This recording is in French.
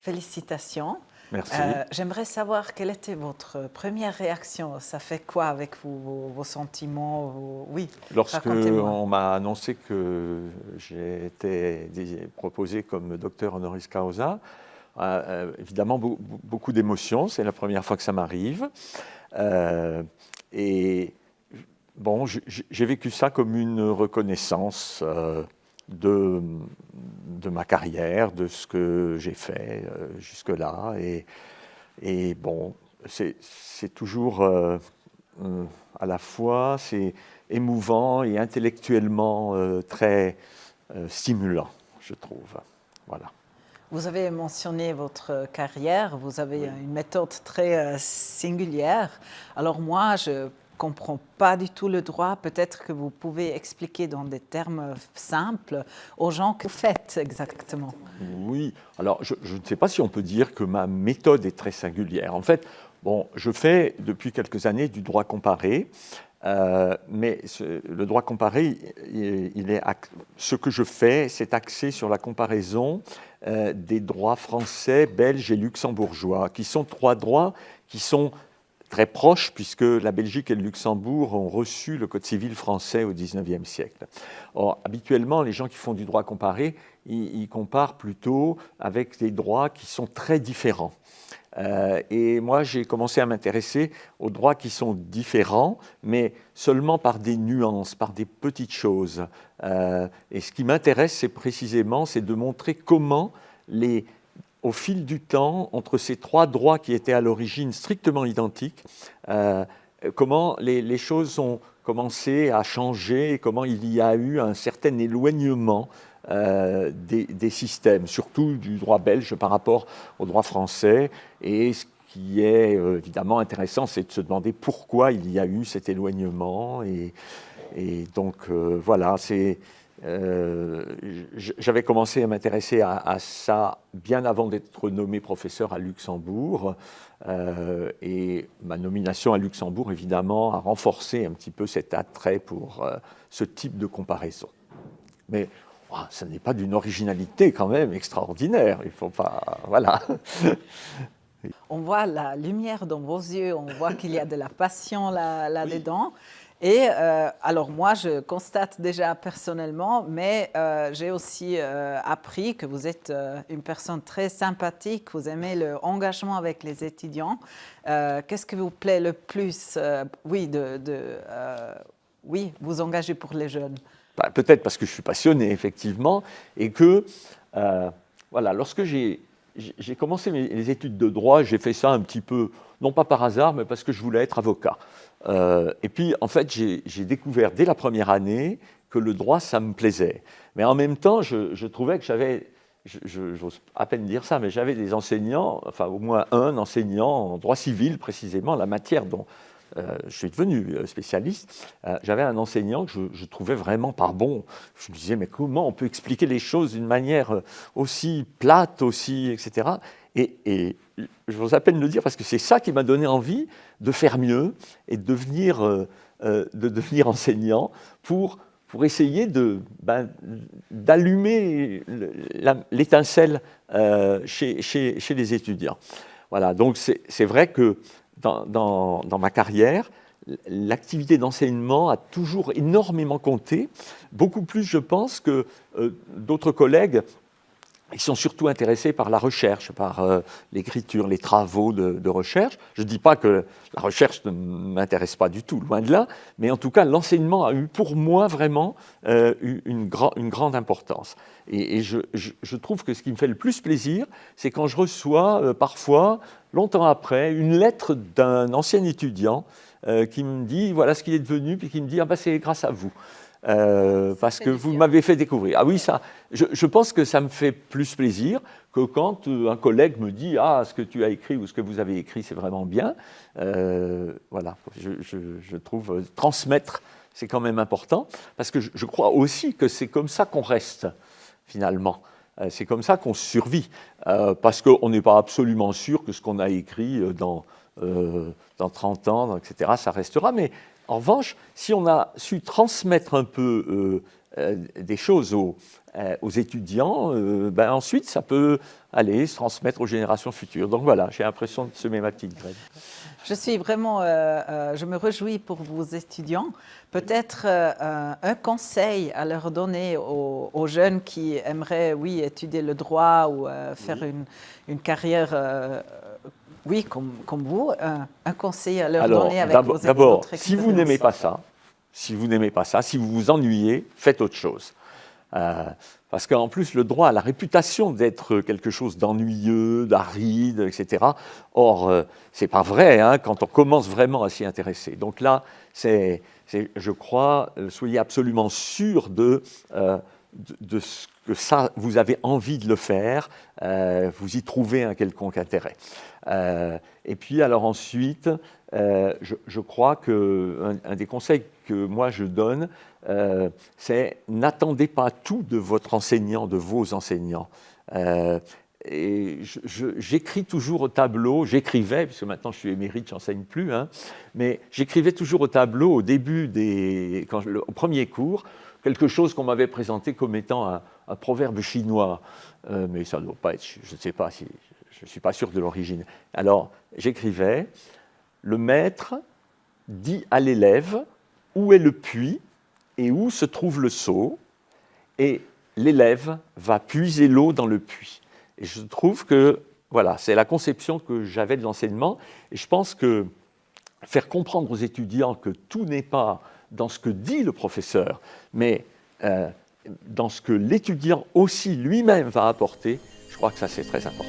Félicitations. Merci. J'aimerais savoir quelle était votre première réaction. Ça fait quoi avec vous, vos sentiments Oui, Lorsque racontez-moi. on m'a annoncé que j'ai été proposé comme docteur honoris causa, évidemment beaucoup d'émotions, c'est la première fois que ça m'arrive. Et bon, j'ai vécu ça comme une reconnaissance de ma carrière, de ce que j'ai fait jusque-là. Et bon, c'est toujours à la fois c'est émouvant et intellectuellement très stimulant, je trouve. Voilà. Vous avez mentionné votre carrière, vous avez une méthode très singulière. Alors moi, je ne comprends pas du tout le droit. Peut-être que vous pouvez expliquer dans des termes simples aux gens que vous faites exactement. Oui, alors je ne sais pas si on peut dire que ma méthode est très singulière. En fait, bon, je fais depuis quelques années du droit comparé, mais le droit comparé, ce que je fais, c'est axé sur la comparaison des droits français, belges et luxembourgeois, qui sont trois droits qui sont très proches, puisque la Belgique et le Luxembourg ont reçu le Code civil français au XIXe siècle. Or, habituellement, les gens qui font du droit comparé, ils comparent plutôt avec des droits qui sont très différents. Et moi, j'ai commencé à m'intéresser aux droits qui sont différents, mais seulement par des nuances, par des petites choses. Et ce qui m'intéresse, c'est de montrer comment au fil du temps, entre ces trois droits qui étaient à l'origine strictement identiques, comment les choses ont commencé à changer et comment il y a eu un certain éloignement des systèmes, surtout du droit belge par rapport au droit français. Et ce qui est évidemment intéressant, c'est de se demander pourquoi il y a eu cet éloignement. Et donc voilà, j'avais commencé à m'intéresser à ça bien avant d'être nommé professeur à Luxembourg. Et ma nomination à Luxembourg, évidemment, a renforcé un petit peu cet attrait pour ce type de comparaison. Mais ça n'est pas d'une originalité quand même extraordinaire. Il faut pas... Voilà. On voit la lumière dans vos yeux, on voit qu'il y a de la passion là-dedans. Et alors moi, je constate déjà personnellement, mais j'ai aussi appris que vous êtes une personne très sympathique, vous aimez l'engagement avec les étudiants. Qu'est-ce qui vous plaît le plus oui, vous engager pour les jeunes? Peut-être parce que je suis passionné, effectivement, et que, voilà, lorsque j'ai commencé les études de droit, j'ai fait ça un petit peu, non pas par hasard, mais parce que je voulais être avocat. Et puis, en fait, j'ai découvert dès la première année que le droit, ça me plaisait. Mais en même temps, je trouvais que j'avais, j'ose à peine dire ça, mais j'avais des enseignants, enfin au moins un enseignant en droit civil, précisément, la matière dont je suis devenu spécialiste. J'avais un enseignant que je trouvais vraiment pas bon. Je me disais, mais comment on peut expliquer les choses d'une manière aussi plate, aussi, etc. Et je vous à peine le dire parce que c'est ça qui m'a donné envie de faire mieux et de devenir enseignant pour essayer d'allumer l'étincelle chez les étudiants. Voilà, donc c'est vrai que dans ma carrière, l'activité d'enseignement a toujours énormément compté, beaucoup plus, je pense, que d'autres collègues. Ils sont surtout intéressés par la recherche, par l'écriture, les travaux de recherche. Je ne dis pas que la recherche ne m'intéresse pas du tout, loin de là, mais en tout cas, l'enseignement a eu pour moi vraiment une grande importance. Et je trouve que ce qui me fait le plus plaisir, c'est quand je reçois parfois, longtemps après, une lettre d'un ancien étudiant qui me dit voilà ce qu'il est devenu, puis qui me dit ah ben, c'est grâce à vous. Parce que vous m'avez fait découvrir. Ah oui, ça, je pense que ça me fait plus plaisir que quand un collègue me dit « Ah, ce que tu as écrit ou ce que vous avez écrit, c'est vraiment bien ». Voilà, je trouve transmettre, c'est quand même important, parce que je crois aussi que c'est comme ça qu'on reste, finalement. C'est comme ça qu'on survit, parce qu'on n'est pas absolument sûr que ce qu'on a écrit dans 30 ans, etc., ça restera, mais en revanche, si on a su transmettre un peu des choses aux étudiants, ensuite ça peut aller se transmettre aux générations futures. Donc voilà, j'ai l'impression de semer ma petite graine. Je suis vraiment, je me réjouis pour vos étudiants. Peut-être un conseil à leur donner aux jeunes qui aimeraient, oui, étudier le droit ou faire une carrière, oui, comme vous. Un conseil à leur donner avec vos expériences. D'abord, si vous n'aimez pas ça, si vous vous ennuyez, faites autre chose. Parce qu'en plus, le droit a la réputation d'être quelque chose d'ennuyeux, d'aride, etc. Or, ce n'est pas vrai quand on commence vraiment à s'y intéresser. Donc là, je crois, soyez absolument sûr de ce que ça, vous avez envie de le faire, vous y trouvez un quelconque intérêt. Et puis, alors ensuite, je crois qu'un des conseils que moi je donne, c'est n'attendez pas tout de votre enseignant, de vos enseignants. Et j'écris toujours au tableau, j'écrivais, puisque maintenant je suis émérite, je n'enseigne plus, mais j'écrivais toujours au tableau au début, au premier cours, quelque chose qu'on m'avait présenté comme étant un proverbe chinois. Mais ça ne doit pas être, je ne sais pas, je ne suis pas sûr de l'origine. Alors, j'écrivais, le maître dit à l'élève où est le puits et où se trouve le seau, et l'élève va puiser l'eau dans le puits. Et je trouve que, voilà, c'est la conception que j'avais de l'enseignement, et je pense que faire comprendre aux étudiants que tout n'est pas dans ce que dit le professeur, mais dans ce que l'étudiant aussi lui-même va apporter, je crois que ça c'est très important.